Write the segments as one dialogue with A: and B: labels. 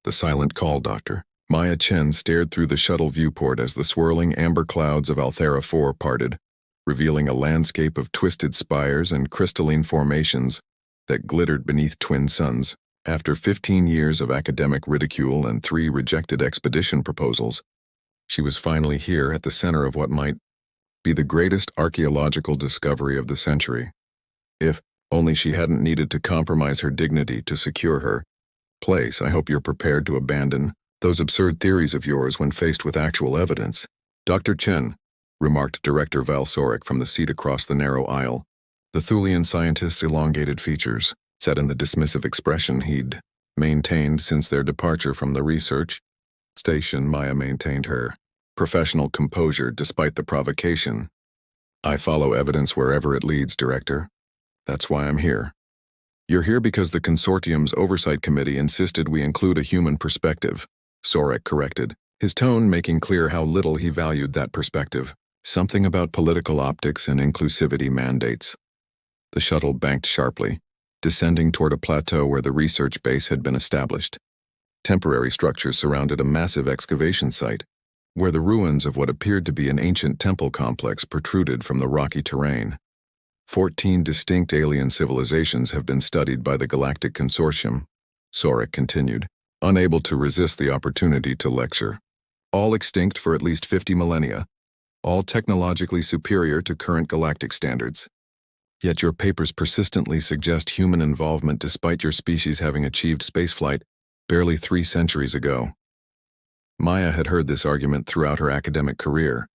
A: The silent call doctor. Maya Chen stared through the shuttle viewport as the swirling amber clouds of Althera 4 parted, revealing a landscape of twisted spires and crystalline formations that glittered beneath twin suns. After 15 years of academic ridicule and 3 rejected expedition proposals, she was finally here at the center of what might be the greatest archaeological discovery of the century. If only she hadn't needed to compromise her dignity to secure her place. I hope you're prepared to abandon those absurd theories of yours when faced with actual evidence. Dr. Chen, remarked Director Val Sorek from the seat across the narrow aisle. The Thulian scientist's elongated features set in the dismissive expression he'd maintained since their departure from the research station. Maya maintained her professional composure despite the provocation. I follow evidence wherever it leads, Director. That's why I'm here. You're here because the consortium's oversight committee insisted we include a human perspective, Sorek corrected, his tone making clear how little he valued that perspective. Something about political optics and inclusivity mandates. The shuttle banked sharply, descending toward a plateau where the research base had been established. Temporary structures surrounded a massive excavation site, where the ruins of what appeared to be an ancient temple complex protruded from the rocky terrain. 14 distinct alien civilizations have been studied by the Galactic Consortium, Sorek continued, unable to resist the opportunity to lecture. All extinct for at least 50 millennia, all technologically superior to current galactic standards. Yet your papers persistently suggest human involvement despite your species having achieved spaceflight barely 3 centuries ago. Maya had heard this argument throughout her academic career.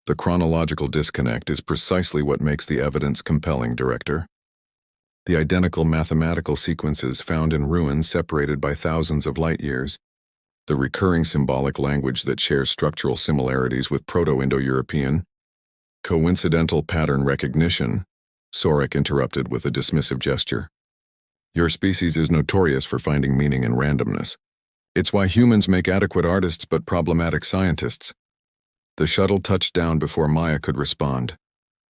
A: The chronological disconnect is precisely what makes the evidence compelling, Director. The identical mathematical sequences found in ruins separated by thousands of light years, the recurring symbolic language that shares structural similarities with Proto-Indo-European, coincidental pattern recognition, Sorek interrupted with a dismissive gesture. Your species is notorious for finding meaning in randomness. It's why humans make adequate artists but problematic scientists. The shuttle touched down before Maya could respond,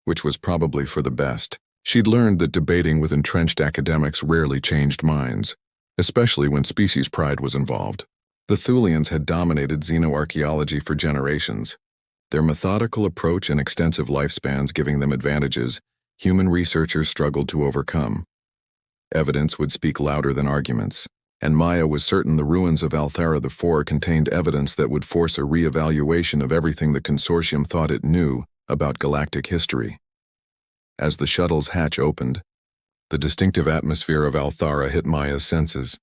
A: which was probably for the best. She'd learned that debating with entrenched academics rarely changed minds, especially when species pride was involved. The Thulians had dominated xenoarchaeology for generations, their methodical approach and extensive lifespans giving them advantages human researchers struggled to overcome. Evidence would speak louder than arguments, and Maya was certain the ruins of Althera IV contained evidence that would force a re-evaluation of everything the consortium thought it knew about galactic history. As the shuttle's hatch opened, the distinctive atmosphere of Althera hit Maya's senses,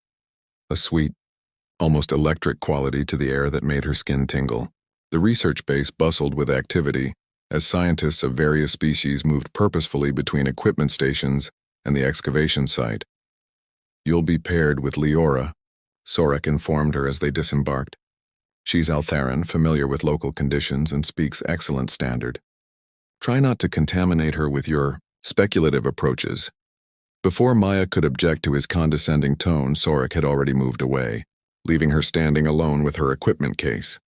A: a sweet, almost electric quality to the air that made her skin tingle. The research base bustled with activity as scientists of various species moved purposefully between equipment stations and the excavation site. You'll be paired with Leora, Sorek informed her as they disembarked. She's Altheran, familiar with local conditions and speaks excellent standard. Try not to contaminate her with your speculative approaches. Before Maya could object to his condescending tone, Sorek had already moved away, leaving her standing alone with her equipment case.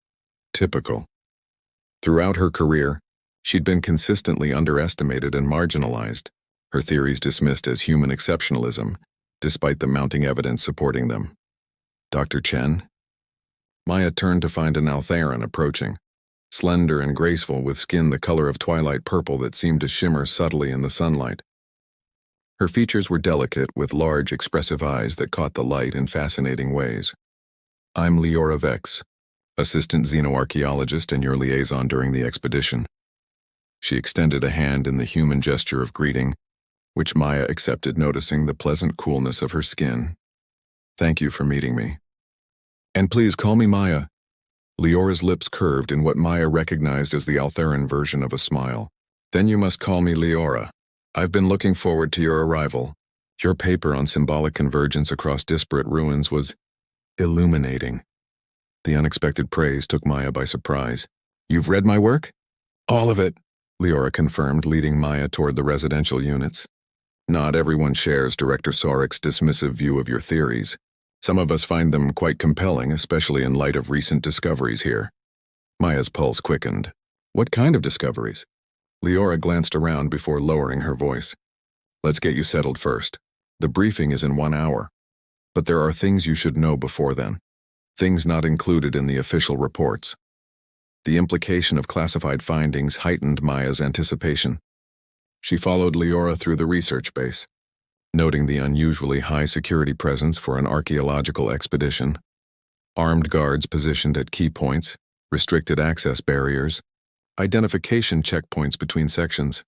A: Typical. Throughout her career, she'd been consistently underestimated and marginalized, her theories dismissed as human exceptionalism, despite the mounting evidence supporting them. Dr. Chen? Maya turned to find an Altheran approaching, slender and graceful with skin the color of twilight purple that seemed to shimmer subtly in the sunlight. Her features were delicate, with large, expressive eyes that caught the light in fascinating ways. I'm Leora Vex, assistant xenoarchaeologist and your liaison during the expedition. She extended a hand in the human gesture of greeting, which Maya accepted, noticing the pleasant coolness of her skin. Thank you for meeting me. And please call me Maya. Leora's lips curved in what Maya recognized as the Altheran version of a smile. Then you must call me Leora. I've been looking forward to your arrival. Your paper on symbolic convergence across disparate ruins was illuminating. The unexpected praise took Maya by surprise. You've read my work? All of it, Leora confirmed, leading Maya toward the residential units. Not everyone shares Director Sorek's dismissive view of your theories. Some of us find them quite compelling, especially in light of recent discoveries here. Maya's pulse quickened. What kind of discoveries? Leora glanced around before lowering her voice. Let's get you settled first. The briefing is in 1 hour. But there are things you should know before then. things not included in the official reports. The implication of classified findings heightened Maya's anticipation. She followed Leora through the research base, noting the unusually high security presence for an archaeological expedition. Armed guards positioned at key points, restricted access barriers, identification checkpoints between sections.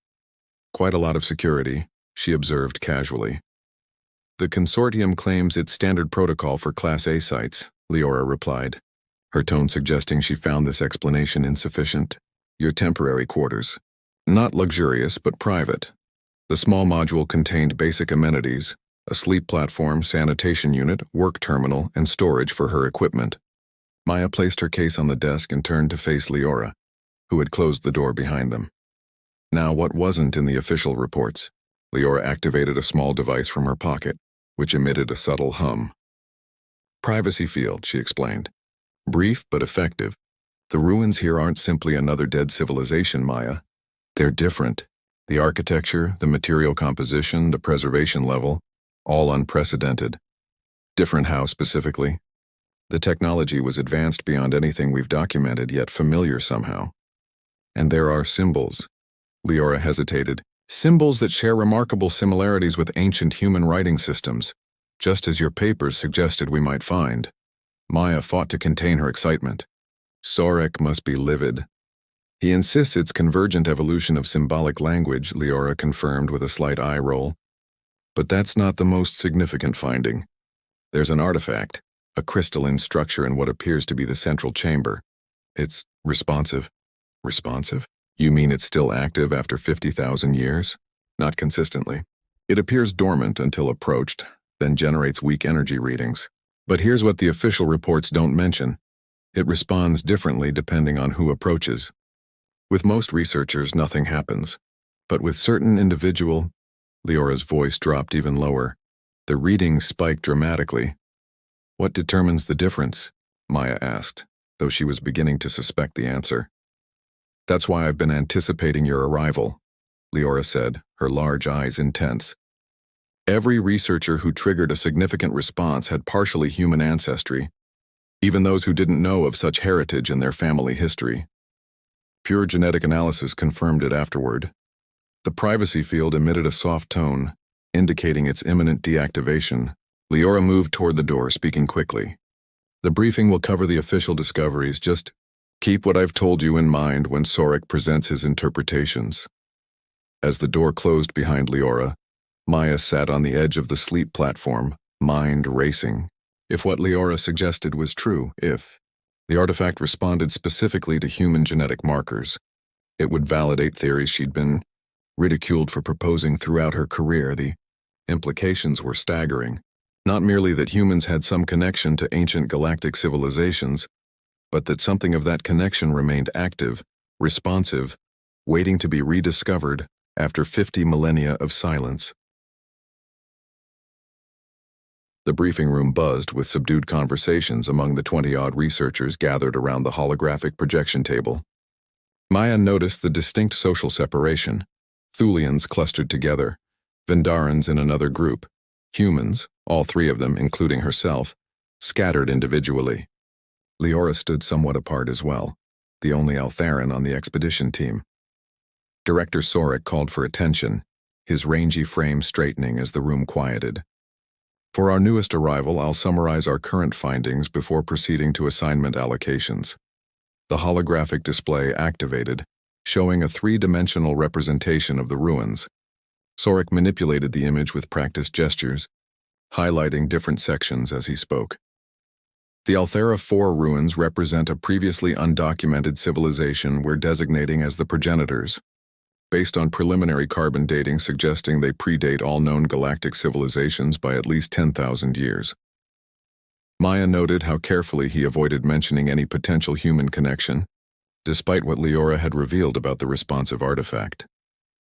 A: Quite a lot of security, she observed casually. The consortium claims it's standard protocol for Class A sites, Leora replied, her tone suggesting she found this explanation insufficient. Your temporary quarters. Not luxurious, but private. The small module contained basic amenities, a sleep platform, sanitation unit, work terminal, and storage for her equipment. Maya placed her case on the desk and turned to face Leora, who had closed the door behind them. Now, what wasn't in the official reports? Leora activated a small device from her pocket, which emitted a subtle hum. Privacy field, she explained. Brief but effective. The ruins here aren't simply another dead civilization, Maya. They're different. The architecture, the material composition, the preservation level, all unprecedented. Different how specifically? The technology was advanced beyond anything we've documented, yet familiar somehow. And there are symbols. Leora hesitated. Symbols that share remarkable similarities with ancient human writing systems, just as your papers suggested we might find. Maya fought to contain her excitement. Sorek must be livid. He insists it's convergent evolution of symbolic language, Leora confirmed with a slight eye roll. But that's not the most significant finding. There's an artifact, a crystalline structure in what appears to be the central chamber. It's responsive. Responsive? You mean it's still active after 50,000 years? Not consistently. It appears dormant until approached, then generates weak energy readings. But here's what the official reports don't mention. It responds differently depending on who approaches. With most researchers, nothing happens. But with certain individual, Leora's voice dropped even lower. The readings spiked dramatically. What determines the difference? Maya asked, though she was beginning to suspect the answer. That's why I've been anticipating your arrival, Leora said, her large eyes intense. Every researcher who triggered a significant response had partially human ancestry, even those who didn't know of such heritage in their family history. Pure genetic analysis confirmed it afterward. The privacy field emitted a soft tone, indicating its imminent deactivation. Leora moved toward the door, speaking quickly. The briefing will cover the official discoveries. Just keep what I've told you in mind when Sorek presents his interpretations. As the door closed behind Leora, Maya sat on the edge of the sleep platform, mind racing. If what Leora suggested was true, if the artifact responded specifically to human genetic markers, it would validate theories she'd been ridiculed for proposing throughout her career. The implications were staggering. Not merely that humans had some connection to ancient galactic civilizations, but that something of that connection remained active, responsive, waiting to be rediscovered after 50 millennia of silence. The briefing room buzzed with subdued conversations among the 20-odd researchers gathered around the holographic projection table. Maya noticed the distinct social separation. Thulians clustered together, Vendarans in another group, humans, all three of them, including herself, scattered individually. Leora stood somewhat apart as well, the only Altheran on the expedition team. Director Sorek called for attention, his rangy frame straightening as the room quieted. For our newest arrival, I'll summarize our current findings before proceeding to assignment allocations. The holographic display activated, showing a three-dimensional representation of the ruins. Sorek manipulated the image with practiced gestures, highlighting different sections as he spoke. The Althera 4 ruins represent a previously undocumented civilization we're designating as the progenitors, based on preliminary carbon dating suggesting they predate all known galactic civilizations by at least 10,000 years. Maya noted how carefully he avoided mentioning any potential human connection, despite what Leora had revealed about the responsive artifact.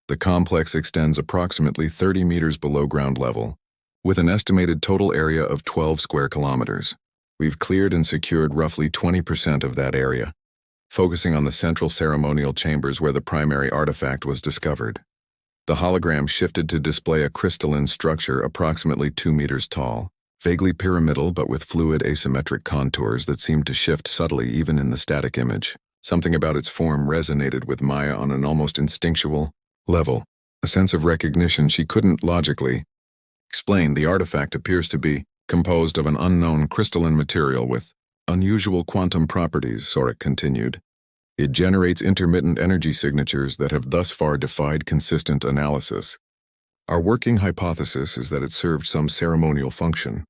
A: The complex extends approximately 30 meters below ground level, with an estimated total area of 12 square kilometers. We've cleared and secured roughly 20% of that area, focusing on the central ceremonial chambers where the primary artifact was discovered. The hologram shifted to display a crystalline structure approximately 2 meters tall, vaguely pyramidal but with fluid asymmetric contours that seemed to shift subtly even in the static image. Something about its form resonated with Maya on an almost instinctual level, a sense of recognition she couldn't logically explain. The artifact appears to be composed of an unknown crystalline material with unusual quantum properties, Sorek continued. It generates intermittent energy signatures that have thus far defied consistent analysis. Our working hypothesis is that it served some ceremonial function,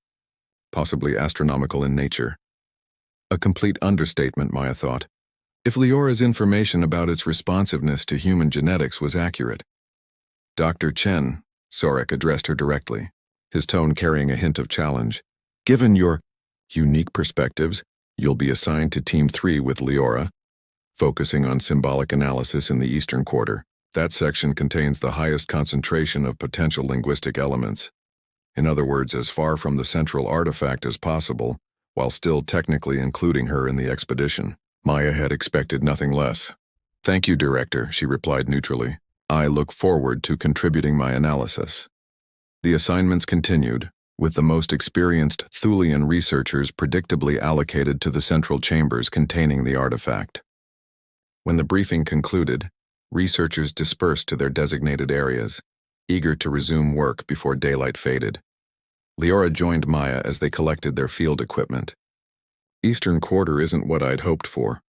A: possibly astronomical in nature. A complete understatement, Maya thought. If Leora's information about its responsiveness to human genetics was accurate. Dr. Chen, Sorek addressed her directly, his tone carrying a hint of challenge. Given your unique perspectives, you'll be assigned to Team 3 with Leora, focusing on symbolic analysis in the Eastern Quarter. That section contains the highest concentration of potential linguistic elements. In other words, as far from the central artifact as possible, while still technically including her in the expedition. Maya had expected nothing less. Thank you, Director, she replied neutrally. I look forward to contributing my analysis. The assignments continued, with the most experienced Thulian researchers predictably allocated to the central chambers containing the artifact. When the briefing concluded, researchers dispersed to their designated areas, eager to resume work before daylight faded. Leora joined Maya as they collected their field equipment. Eastern Quarter isn't what I'd hoped for,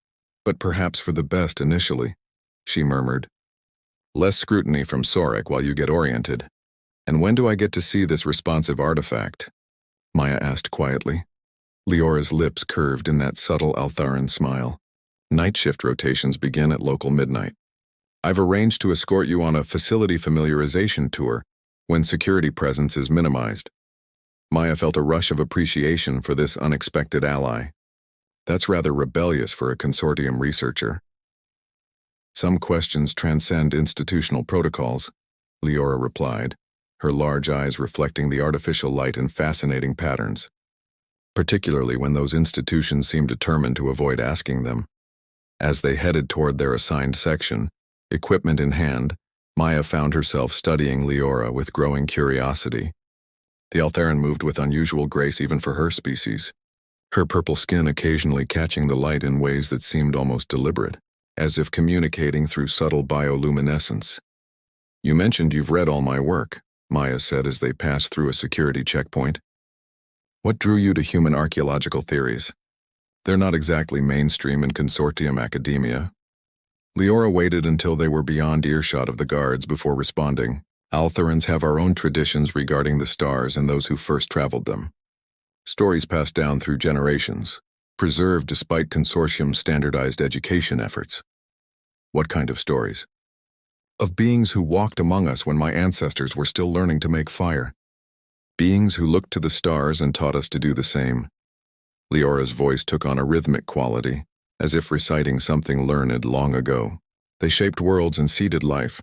A: but perhaps for the best initially, she murmured. Less scrutiny from Sorek while you get oriented. And when do I get to see this responsive artifact? Maya asked quietly. Leora's lips curved in that subtle Altharan smile. Night shift rotations begin at local midnight. I've arranged to escort you on a facility familiarization tour when security presence is minimized. Maya felt a rush of appreciation for this unexpected ally. That's rather rebellious for a consortium researcher. Some questions transcend institutional protocols, Leora replied, her large eyes reflecting the artificial light in fascinating patterns, particularly when those institutions seem determined to avoid asking them. As they headed toward their assigned section, equipment in hand, Maya found herself studying Leora with growing curiosity. The Altharan moved with unusual grace even for her species, her purple skin occasionally catching the light in ways that seemed almost deliberate, as if communicating through subtle bioluminescence. You mentioned you've read all my work, Maya said as they passed through a security checkpoint. What drew you to human archaeological theories? They're not exactly mainstream in consortium academia. Leora waited until they were beyond earshot of the guards before responding. Altharans have our own traditions regarding the stars and those who first traveled them. Stories passed down through generations, preserved despite consortium standardized education efforts. What kind of stories? Of beings who walked among us when my ancestors were still learning to make fire. Beings who looked to the stars and taught us to do the same. Leora's voice took on a rhythmic quality, as if reciting something learned long ago. They shaped worlds and seeded life,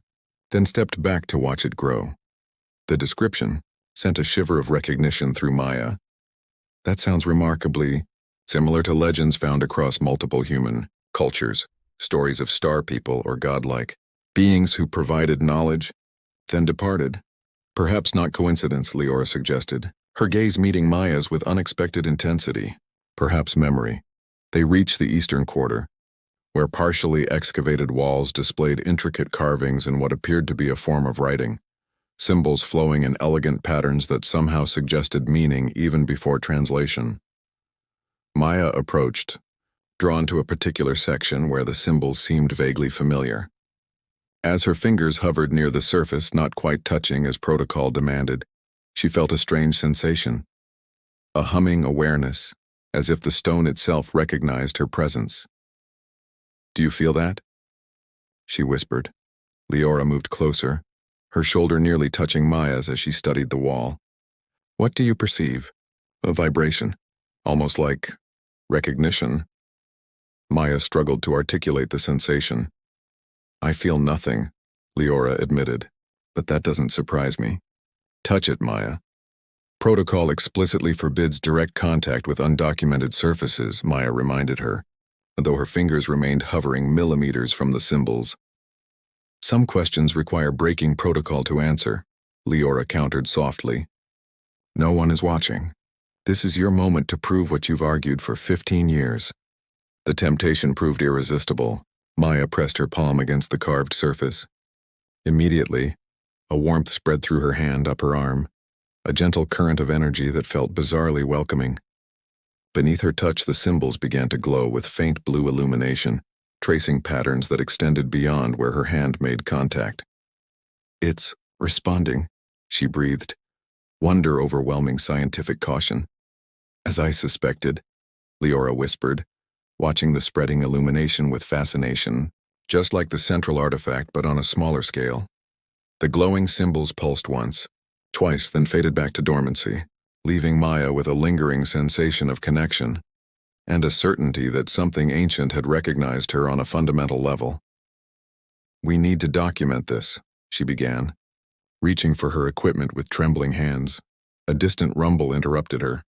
A: then stepped back to watch it grow. The description sent a shiver of recognition through Maya. That sounds remarkably similar to legends found across multiple human cultures, stories of star people or godlike beings who provided knowledge, then departed. Perhaps not coincidence, Leora suggested, her gaze meeting Maya's with unexpected intensity. Perhaps memory. They reached the Eastern Quarter, where partially excavated walls displayed intricate carvings in what appeared to be a form of writing, symbols flowing in elegant patterns that somehow suggested meaning even before translation. Maya approached, drawn to a particular section where the symbols seemed vaguely familiar. As her fingers hovered near the surface, not quite touching as protocol demanded, she felt a strange sensation, a humming awareness, as if the stone itself recognized her presence. Do you feel that? She whispered. Leora moved closer, her shoulder nearly touching Maya's as she studied the wall. What do you perceive? A vibration, almost like recognition. Maya struggled to articulate the sensation. I feel nothing, Leora admitted, but that doesn't surprise me. Touch it, Maya. Protocol explicitly forbids direct contact with undocumented surfaces, Maya reminded her, though her fingers remained hovering millimeters from the symbols. Some questions require breaking protocol to answer, Leora countered softly. No one is watching. This is your moment to prove what you've argued for 15 years. The temptation proved irresistible. Maya pressed her palm against the carved surface. Immediately, a warmth spread through her hand up her arm, a gentle current of energy that felt bizarrely welcoming. Beneath her touch, the symbols began to glow with faint blue illumination, tracing patterns that extended beyond where her hand made contact. "It's responding," she breathed, wonder overwhelming scientific caution. "As I suspected," Leora whispered, watching the spreading illumination with fascination, just like the central artifact but on a smaller scale. The glowing symbols pulsed once, twice, then faded back to dormancy, leaving Maya with a lingering sensation of connection, and a certainty that something ancient had recognized her on a fundamental level. "We need to document this," she began, reaching for her equipment with trembling hands. A distant rumble interrupted her,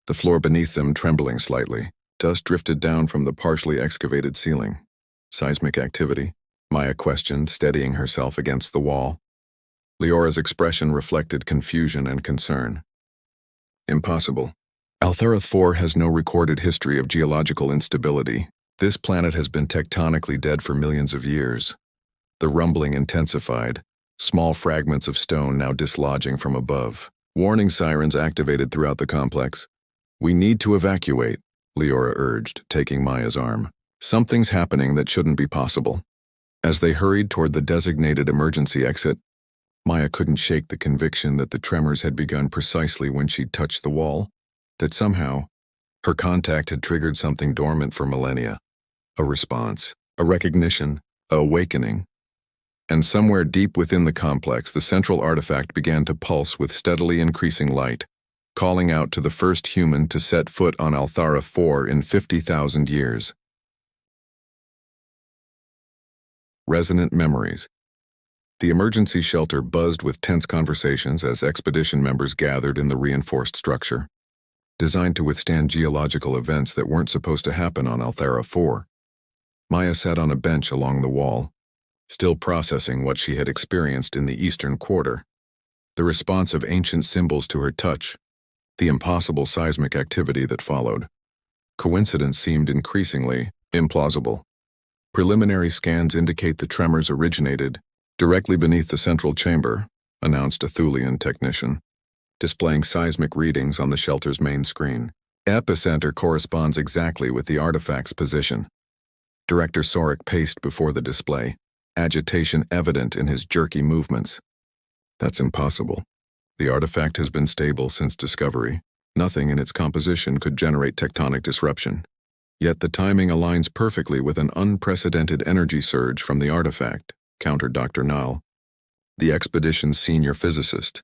A: the floor beneath them trembling slightly. Dust drifted down from the partially excavated ceiling. "Seismic activity?" Maya questioned, steadying herself against the wall. Leora's expression reflected confusion and concern. "Impossible. Althera 4 has no recorded history of geological instability. This planet has been tectonically dead for millions of years." The rumbling intensified, small fragments of stone now dislodging from above. Warning sirens activated throughout the complex. "We need to evacuate," Leora urged, taking Maya's arm. "Something's happening that shouldn't be possible." As they hurried toward the designated emergency exit, Maya couldn't shake the conviction that the tremors had begun precisely when she'd touched the wall, that somehow, her contact had triggered something dormant for millennia. A response, a recognition, a awakening. And somewhere deep within the complex, the central artifact began to pulse with steadily increasing light, calling out to the first human to set foot on Althera 4 in 50,000 years. Resonant memories. The emergency shelter buzzed with tense conversations as expedition members gathered in the reinforced structure, designed to withstand geological events that weren't supposed to happen on Althera 4. Maya sat on a bench along the wall, still processing what she had experienced in the eastern quarter. The response of ancient symbols to her touch, the impossible seismic activity that followed. Coincidence seemed increasingly implausible. Preliminary scans indicate the tremors originated directly beneath the central chamber, announced a Thulian technician, displaying seismic readings on the shelter's main screen. Epicenter corresponds exactly with the artifact's position. Director Sorek paced before the display, agitation evident in his jerky movements. "That's impossible. The artifact has been stable since discovery. Nothing in its composition could generate tectonic disruption. Yet the timing aligns perfectly with an unprecedented energy surge from the artifact," countered Dr. Nall, the expedition's senior physicist.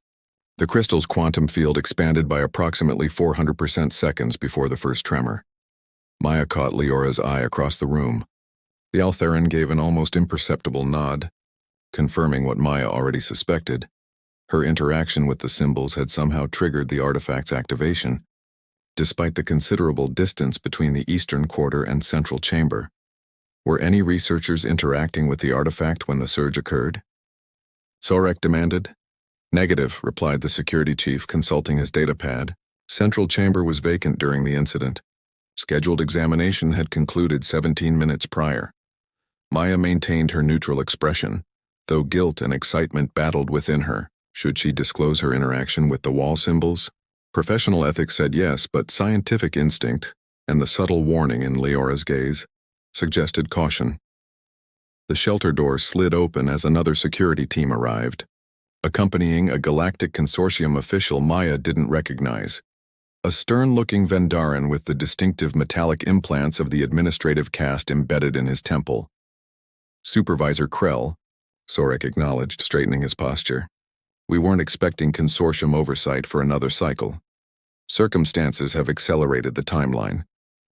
A: The crystal's quantum field expanded by approximately 400% seconds before the first tremor. Maya caught Leora's eye across the room. The Altheran gave an almost imperceptible nod, confirming what Maya already suspected. Her interaction with the symbols had somehow triggered the artifact's activation, despite the considerable distance between the eastern quarter and central chamber. Were any researchers interacting with the artifact when the surge occurred? Sorek demanded. "Negative," replied the security chief, consulting his datapad. "Central chamber was vacant during the incident. Scheduled examination had concluded 17 minutes prior." Maya maintained her neutral expression, though guilt and excitement battled within her. Should she disclose her interaction with the wall symbols? Professional ethics said yes, but scientific instinct, and the subtle warning in Leora's gaze, suggested caution. The shelter door slid open as another security team arrived, accompanying a galactic consortium official Maya didn't recognize. A stern-looking Vendaran with the distinctive metallic implants of the administrative caste embedded in his temple. "Supervisor Krell," Sorek acknowledged, straightening his posture. "We weren't expecting consortium oversight for another cycle. Circumstances have accelerated the timeline."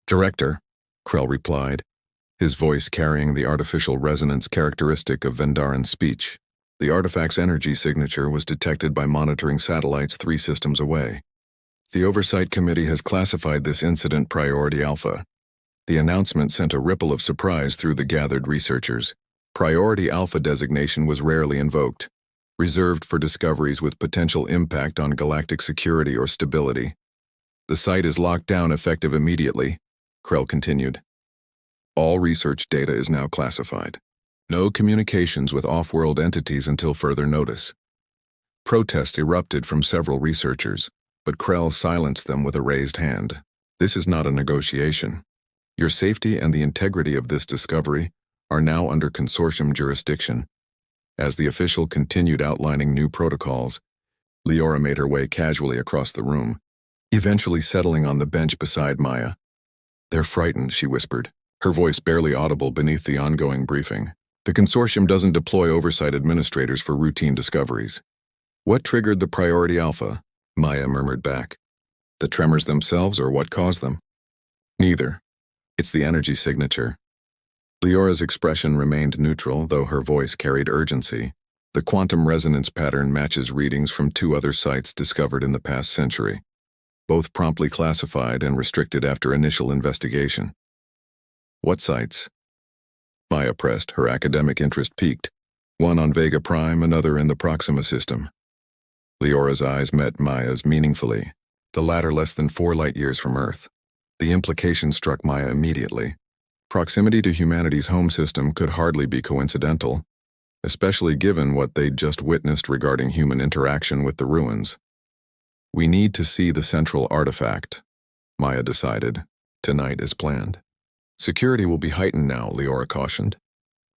A: "Director," Krell replied, his voice carrying the artificial resonance characteristic of Vendaran speech. The artifact's energy signature was detected by monitoring satellites 3 systems away. "The Oversight Committee has classified this incident Priority Alpha." The announcement sent a ripple of surprise through the gathered researchers. Priority Alpha designation was rarely invoked, reserved for discoveries with potential impact on galactic security or stability. The site is locked down effective immediately, Krell continued. All research data is now classified. No communications with off-world entities until further notice. Protests erupted from several researchers, but Krell silenced them with a raised hand. This is not a negotiation. Your safety and the integrity of this discovery are now under consortium jurisdiction. As the official continued outlining new protocols, Leora made her way casually across the room, eventually settling on the bench beside Maya. "They're frightened," she whispered, her voice barely audible beneath the ongoing briefing. "The consortium doesn't deploy oversight administrators for routine discoveries." "What triggered the priority alpha?" Maya murmured back. "The tremors themselves or what caused them?" "Neither. It's the energy signature." Leora's expression remained neutral, though her voice carried urgency. "The quantum resonance pattern matches readings from 2 other sites discovered in the past century, both promptly classified and restricted after initial investigation." "What sites?" Maya pressed, her academic interest piqued. "One on Vega Prime, another in the Proxima system." Leora's eyes met Maya's meaningfully, the latter less than 4 light-years from Earth. The implication struck Maya immediately. Proximity to humanity's home system could hardly be coincidental, especially given what they'd just witnessed regarding human interaction with the ruins. "We need to see the central artifact," Maya decided, "tonight as planned." "Security will be heightened now," Leora cautioned.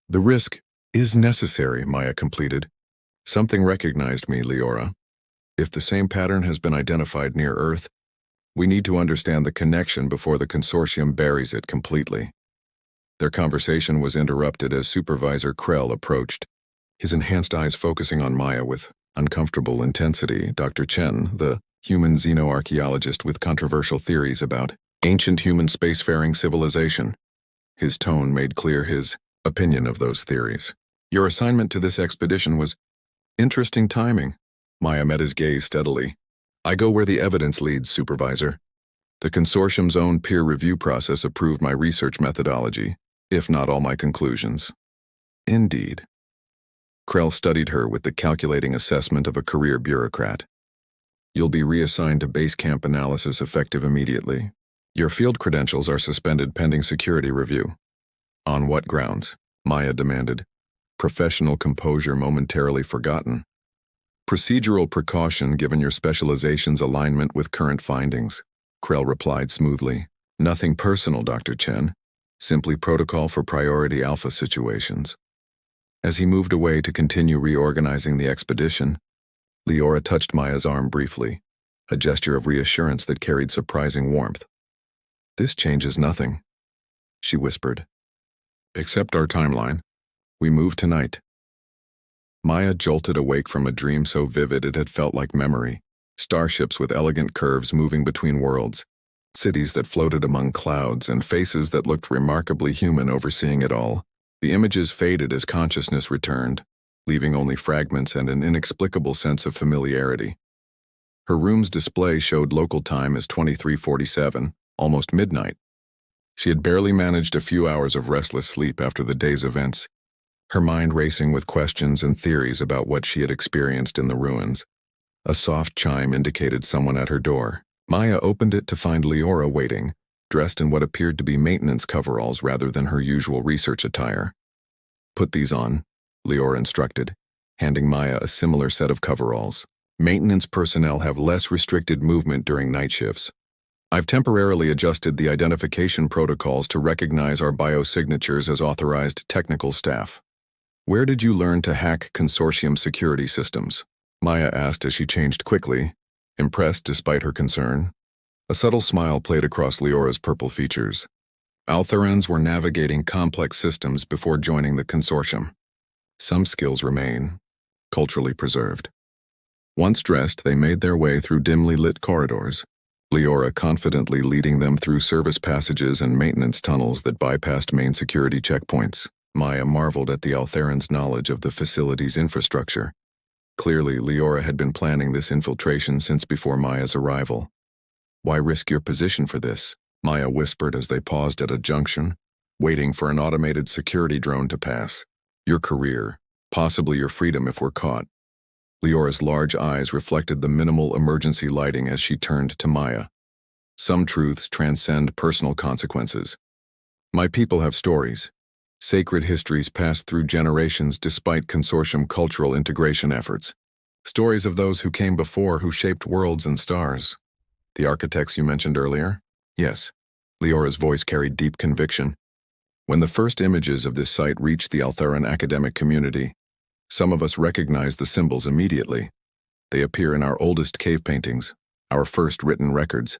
A: "The risk is necessary," Maya completed. "Something recognized me, Leora. If the same pattern has been identified near Earth, we need to understand the connection before the consortium buries it completely." Their conversation was interrupted as Supervisor Krell approached, his enhanced eyes focusing on Maya with uncomfortable intensity. "Dr. Chen, the human xenoarchaeologist with controversial theories about ancient human spacefaring civilization." His tone made clear his opinion of those theories. "Your assignment to this expedition was interesting timing." Maya met his gaze steadily. "I go where the evidence leads, Supervisor. The consortium's own peer review process approved my research methodology, if not all my conclusions." "Indeed." Krell studied her with the calculating assessment of a career bureaucrat. "You'll be reassigned to base camp analysis effective immediately. Your field credentials are suspended pending security review." "On what grounds?" Maya demanded, professional composure momentarily forgotten. "Procedural precaution given your specialization's alignment with current findings," Krell replied smoothly. "Nothing personal, Dr. Chen. Simply protocol for priority alpha situations." As he moved away to continue reorganizing the expedition, Leora touched Maya's arm briefly, a gesture of reassurance that carried surprising warmth. "This changes nothing," she whispered. "Except our timeline. We move tonight." Maya jolted awake from a dream so vivid it had felt like memory. Starships with elegant curves moving between worlds, cities that floated among clouds, and faces that looked remarkably human overseeing it all. The images faded as consciousness returned, leaving only fragments and an inexplicable sense of familiarity. Her room's display showed local time as 23:47, almost midnight. She had barely managed a few hours of restless sleep after the day's events, her mind racing with questions and theories about what she had experienced in the ruins. A soft chime indicated someone at her door. Maya opened it to find Leora waiting, dressed in what appeared to be maintenance coveralls rather than her usual research attire. "Put these on," Leora instructed, handing Maya a similar set of coveralls. "Maintenance personnel have less restricted movement during night shifts. I've temporarily adjusted the identification protocols to recognize our biosignatures as authorized technical staff." "Where did you learn to hack consortium security systems?" Maya asked as she changed quickly, impressed despite her concern. A subtle smile played across Leora's purple features. "Altherans were navigating complex systems before joining the consortium. Some skills remain, culturally preserved." Once dressed, they made their way through dimly lit corridors, Leora confidently leading them through service passages and maintenance tunnels that bypassed main security checkpoints. Maya marveled at the Altherans' knowledge of the facility's infrastructure. Clearly, Leora had been planning this infiltration since before Maya's arrival. "Why risk your position for this?" Maya whispered as they paused at a junction, waiting for an automated security drone to pass. "Your career, possibly your freedom if we're caught." Leora's large eyes reflected the minimal emergency lighting as she turned to Maya. Some truths transcend personal consequences. My people have stories, sacred histories passed through generations despite consortium cultural integration efforts. Stories of those who came before who shaped worlds and stars. The architects you mentioned earlier? Yes. Leora's voice carried deep conviction. When the first images of this site reached the Altheran academic community, some of us recognized the symbols immediately. They appear in our oldest cave paintings, our first written records.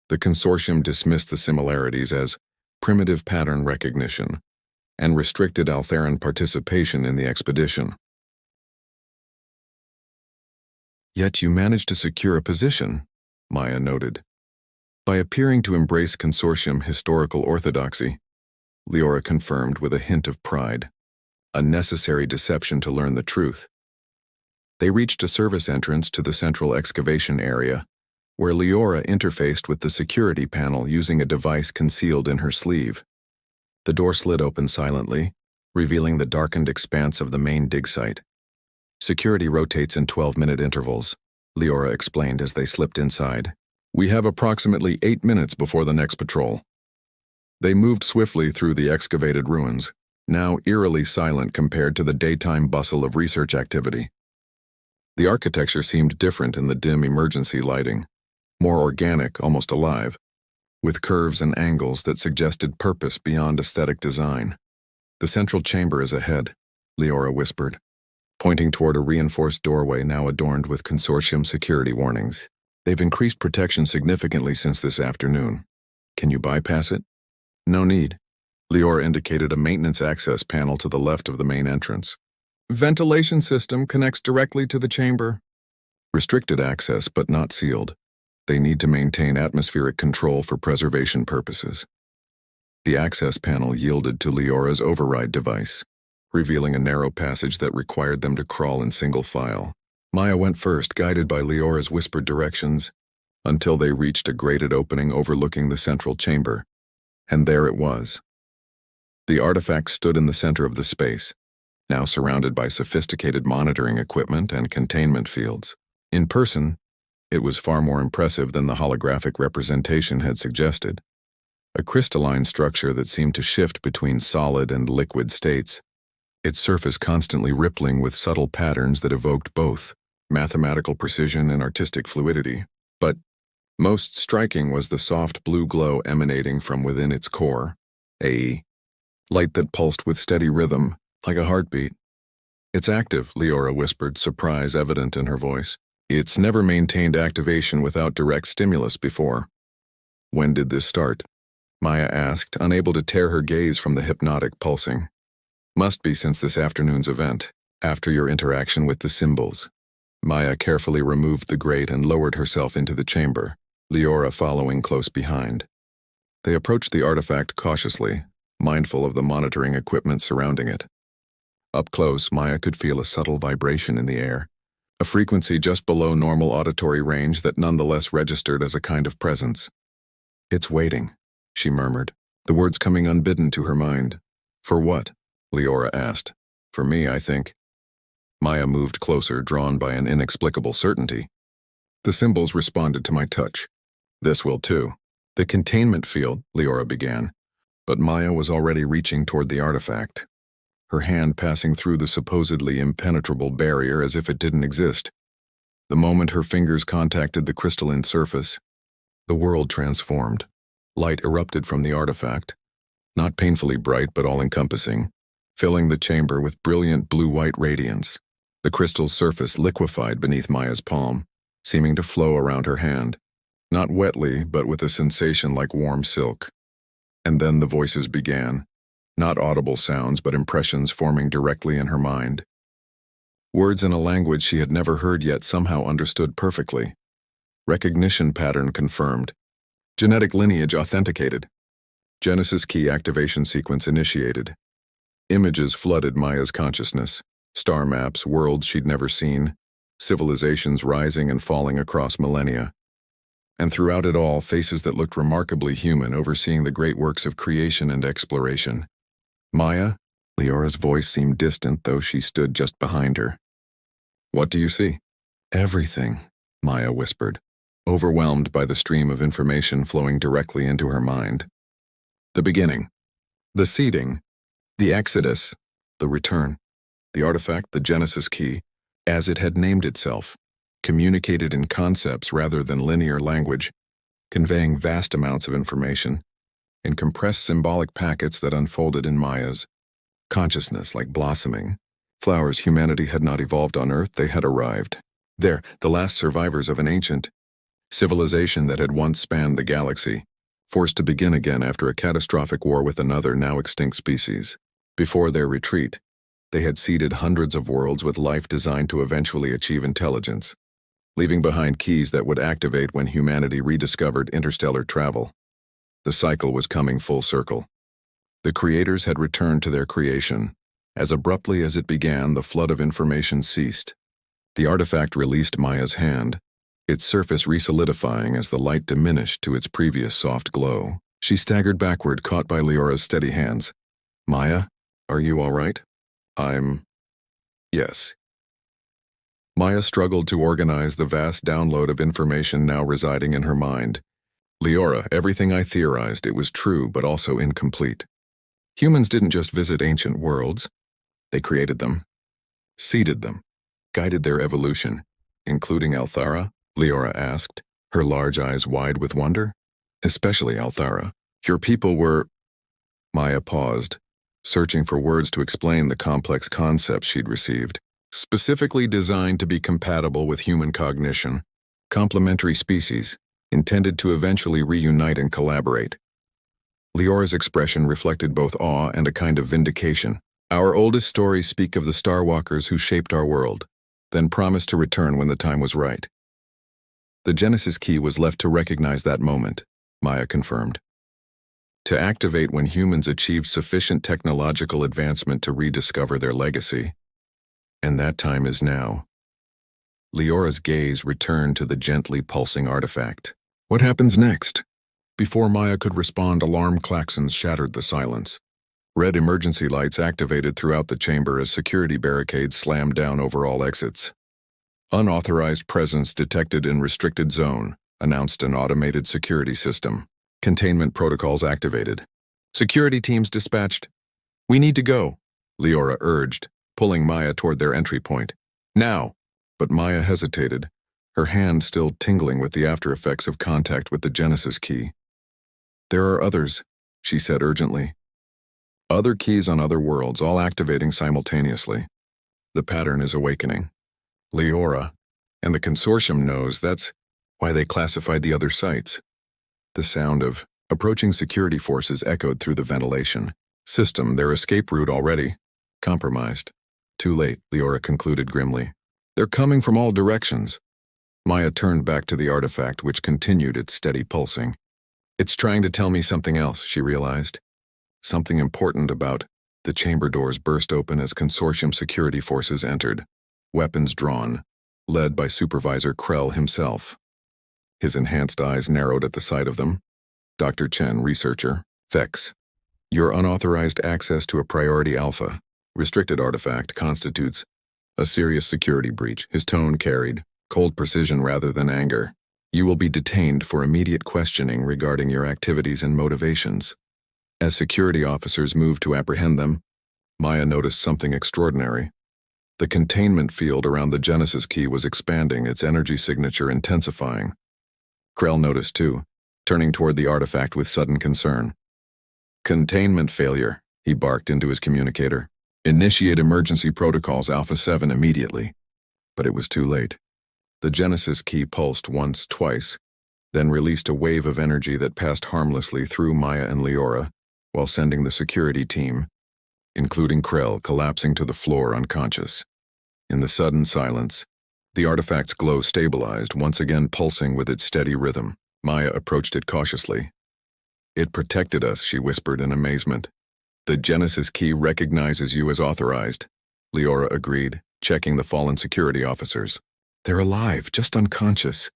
A: The consortium dismissed the similarities as primitive pattern recognition and restricted Altheran participation in the expedition. Yet you managed to secure a position, Maya noted. By appearing to embrace consortium historical orthodoxy, Leora confirmed with a hint of pride, a necessary deception to learn the truth. They reached a service entrance to the central excavation area, where Leora interfaced with the security panel using a device concealed in her sleeve. The door slid open silently, revealing the darkened expanse of the main dig site. Security rotates in 12-minute intervals, Leora explained as they slipped inside. We have approximately 8 minutes before the next patrol. They moved swiftly through the excavated ruins, now eerily silent compared to the daytime bustle of research activity. The architecture seemed different in the dim emergency lighting, more organic, almost alive, with curves and angles that suggested purpose beyond aesthetic design. The central chamber is ahead, Leora whispered, pointing toward a reinforced doorway now adorned with consortium security warnings. They've increased protection significantly since this afternoon. Can you bypass it? No need. Leora indicated a maintenance access panel to the left of the main entrance. Ventilation system connects directly to the chamber. Restricted access, but not sealed. They need to maintain atmospheric control for preservation purposes. The access panel yielded to Leora's override device, revealing a narrow passage that required them to crawl in single file. Maya went first, guided by Leora's whispered directions, until they reached a grated opening overlooking the central chamber. And there it was. The artifact stood in the center of the space, now surrounded by sophisticated monitoring equipment and containment fields. In person, it was far more impressive than the holographic representation had suggested. A crystalline structure that seemed to shift between solid and liquid states, its surface constantly rippling with subtle patterns that evoked both mathematical precision and artistic fluidity. But most striking was the soft blue glow emanating from within its core, a light that pulsed with steady rhythm, like a heartbeat. It's active, Leora whispered, surprise evident in her voice. It's never maintained activation without direct stimulus before. When did this start? Maya asked, unable to tear her gaze from the hypnotic pulsing. Must be since this afternoon's event, after your interaction with the symbols. Maya carefully removed the grate and lowered herself into the chamber, Leora following close behind. They approached the artifact cautiously, mindful of the monitoring equipment surrounding it. Up close, Maya could feel a subtle vibration in the air, a frequency just below normal auditory range that nonetheless registered as a kind of presence. It's waiting, she murmured, the words coming unbidden to her mind. For what? Leora asked. For me, I think. Maya moved closer, drawn by an inexplicable certainty. The symbols responded to my touch. This will too. The containment field, Leora began, but Maya was already reaching toward the artifact, her hand passing through the supposedly impenetrable barrier as if it didn't exist. The moment her fingers contacted the crystalline surface, the world transformed. Light erupted from the artifact, not painfully bright but all-encompassing, filling the chamber with brilliant blue-white radiance. The crystal's surface liquefied beneath Maya's palm, seeming to flow around her hand, not wetly but with a sensation like warm silk. And then the voices began, not audible sounds but impressions forming directly in her mind. Words in a language she had never heard yet somehow understood perfectly. Recognition pattern confirmed. Genetic lineage authenticated. Genesis key activation sequence initiated. Images flooded Maya's consciousness. Star maps, worlds she'd never seen, civilizations rising and falling across millennia. And throughout it all, faces that looked remarkably human overseeing the great works of creation and exploration. Maya? Leora's voice seemed distant, though she stood just behind her. What do you see? Everything, Maya whispered. overwhelmed by the stream of information flowing directly into her mind. The beginning, the seeding, the exodus, the return. The artifact, the Genesis key, as it had named itself, communicated in concepts rather than linear language, conveying vast amounts of information in compressed symbolic packets that unfolded in Maya's consciousness like blossoming. Flowers humanity had not evolved on Earth, they had arrived. There, the last survivors of an ancient civilization that had once spanned the galaxy, forced to begin again after a catastrophic war with another now extinct species. Before their retreat, they had seeded hundreds of worlds with life designed to eventually achieve intelligence, leaving behind keys that would activate when humanity rediscovered interstellar travel. The cycle was coming full circle. The creators had returned to their creation. As abruptly as it began, the flood of information ceased. The artifact released Maya's hand, its surface resolidifying as the light diminished to its previous soft glow. She staggered backward, caught by Leora's steady hands. "Maya, are you all right?" Yes. Maya struggled to organize the vast download of information now residing in her mind. "Leora, everything I theorized, it was true but also incomplete. Humans didn't just visit ancient worlds. They created them, seeded them, guided their evolution, including Althara," Leora asked, her large eyes wide with wonder. "Especially Althara. Your people were—" Maya paused, searching for words to explain the complex concepts she'd received. "Specifically designed to be compatible with human cognition, complementary species, intended to eventually reunite and collaborate." Leora's expression reflected both awe and a kind of vindication. "Our oldest stories speak of the Starwalkers who shaped our world, then promised to return when the time was right." The Genesis key was left to recognize that moment, Maya confirmed. To activate when humans achieved sufficient technological advancement to rediscover their legacy. And that time is now. Leora's gaze returned to the gently pulsing artifact. What happens next? Before Maya could respond, alarm klaxons shattered the silence. Red emergency lights activated throughout the chamber as security barricades slammed down over all exits. "Unauthorized presence detected in restricted zone," announced an automated security system. "Containment protocols activated. Security teams dispatched." "We need to go," Leora urged, pulling Maya toward their entry point. "Now!" But Maya hesitated, her hand still tingling with the aftereffects of contact with the Genesis key. "There are others," she said urgently. "Other keys on other worlds, all activating simultaneously. The pattern is awakening. Leora, and the consortium knows that's why they classified the other sites." The sound of approaching security forces echoed through the ventilation. "System, their escape route already compromised." "Too late," Leora concluded grimly. "They're coming from all directions." Maya turned back to the artifact, which continued its steady pulsing. "It's trying to tell me something else," she realized. Something important about— The chamber doors burst open as consortium security forces entered, weapons drawn, led by Supervisor Krell himself. His enhanced eyes narrowed at the sight of them. "Dr. Chen, researcher. Vex. Your unauthorized access to a priority alpha, restricted artifact constitutes a serious security breach." His tone carried cold precision rather than anger. "You will be detained for immediate questioning regarding your activities and motivations." As security officers moved to apprehend them, Maya noticed something extraordinary. The containment field around the Genesis key was expanding, its energy signature intensifying. Krell noticed too, turning toward the artifact with sudden concern. "Containment failure," he barked into his communicator. "Initiate emergency protocols Alpha 7 immediately." But it was too late. The Genesis key pulsed once, twice, then released a wave of energy that passed harmlessly through Maya and Leora, while sending the security team, including Krell, collapsing to the floor unconscious. In the sudden silence, the artifact's glow stabilized, once again pulsing with its steady rhythm. Maya approached it cautiously. "It protected us," she whispered in amazement. "The Genesis key recognizes you as authorized," Leora agreed, checking the fallen security officers. "They're alive, just unconscious."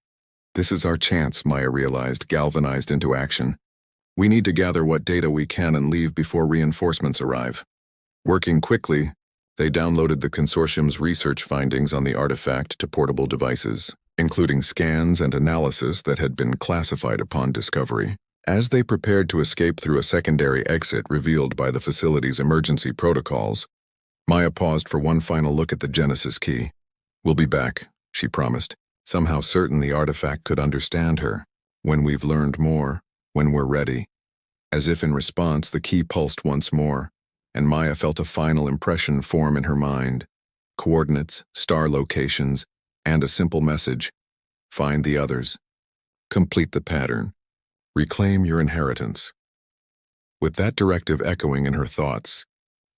A: "This is our chance," Maya realized, galvanized into action. "We need to gather what data we can and leave before reinforcements arrive." Working quickly, they downloaded the consortium's research findings on the artifact to portable devices. including scans and analysis that had been classified upon discovery. As they prepared to escape through a secondary exit revealed by the facility's emergency protocols, Maya paused for one final look at the Genesis key. "We'll be back," she promised, somehow certain the artifact could understand her. "When we've learned more, when we're ready." As if in response, the key pulsed once more, and Maya felt a final impression form in her mind. Coordinates, star locations, and a simple message: find the others. Complete the pattern. Reclaim your inheritance. With that directive echoing in her thoughts,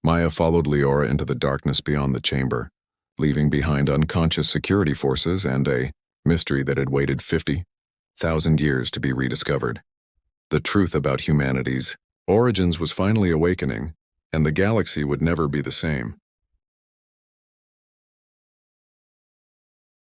A: Maya followed Leora into the darkness beyond the chamber, leaving behind unconscious security forces and a mystery that had waited 50,000 years to be rediscovered. The truth about humanity's origins was finally awakening, and the galaxy would never be the same.